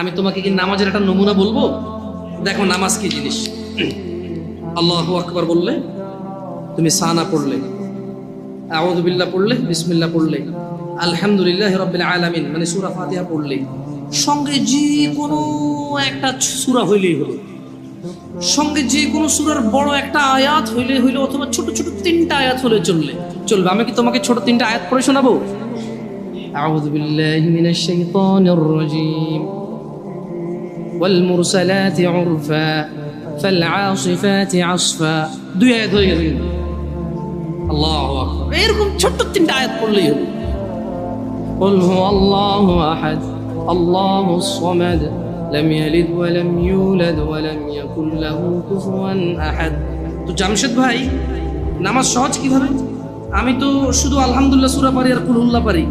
আমি তোমাকে কি নামাজের একটা নমুনা বলবো? দেখো নামাজ কি জিনিস। আল্লাহু আকবার বললে, তুমি সানা পড়লে, আউযু বিল্লাহ পড়লে, বিসমিল্লাহ পড়লে, আলহামদুলিল্লাহি রাব্বিল আলামিন মানে সূরা ফাতিহা পড়লে, সঙ্গে যে কোনো একটা সূরা হইলেই হলো, সঙ্গে যে কোনো সূরার বড় একটা আয়াত হইলে হইলো, অথবা ছোট ছোট তিনটা আয়াত হলে চলবে। আমি কি তোমাকে ছোট তিনটা আয়াত পড়ে শোনাবো? আউযু বিল্লাহি মিনাশ শাইতানির রাজীম। ওয়াল মুরসালাতি উরফা ফাল আসিফাতি আসফা। দুই আয়াত হয়ে গেল। আল্লাহু আকবার। এরকম ছোট্ট তিনটা আয়াত পড়লেই হলো। কুল হুয়াল্লাহু আহাদ আল্লাহুস সামাদ লাম ইয়ালিদ ওয়া লাম ইউলাদ ওয়া লাম ইয়াকুল লাহু কুফুয়ান আহাদ। তো জামশেদ ভাই, নামাজ সহজ কিভাবে? আমি তো শুধু আলহামদুলিল্লাহ সূরা পারি আর কুল হুল্লাহ পারি,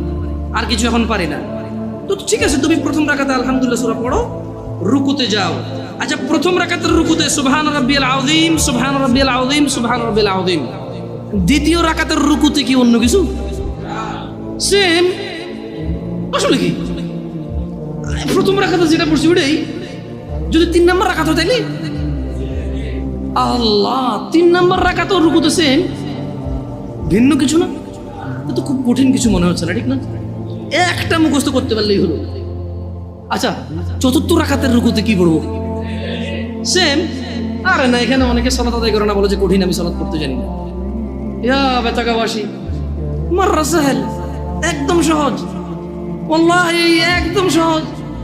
আর কিছু এখন পারি না। তো ঠিক আছে, তুমি প্রথম রাকাতে আলহামদুলিল্লাহ সূরা পড়ো, রুকুতে যাও। আচ্ছা, প্রথম রাকাতের রুকুতে সুবহান রাব্বিয়াল আযীম, সুবহান রাব্বিয়াল আযীম, সুবহান রাব্বিয়াল আযীম। দ্বিতীয় রাকাতের রুকুতে কি অন্য কিছু? সেম। আসলে কি প্রথম রাকাতে যেটা পড়ছি ওটাই, যদি 3 নম্বর রাকাত হয় তাইলে আল্লাহ 3 নম্বর রাকাতও রুকুতে সেম, ভিন্ন কিছু না। তো খুব কঠিন কিছু মনে হচ্ছে না, ঠিক না? একটা মুখস্থ করতে পারলেই হলো। আচ্ছা, চতুর্থ রাকাতের রুকুতে কি পড়বো? সেম। আরে না, এখানে অনেকে সালাত আদায় করে না, বলে যে কঠিন, আমি সালাত করতে জানি না। ইয়া বেতাকাবাসী, মাররা সাহেল, একদম সহজ, ওয়াল্লাহি একদম সহজ।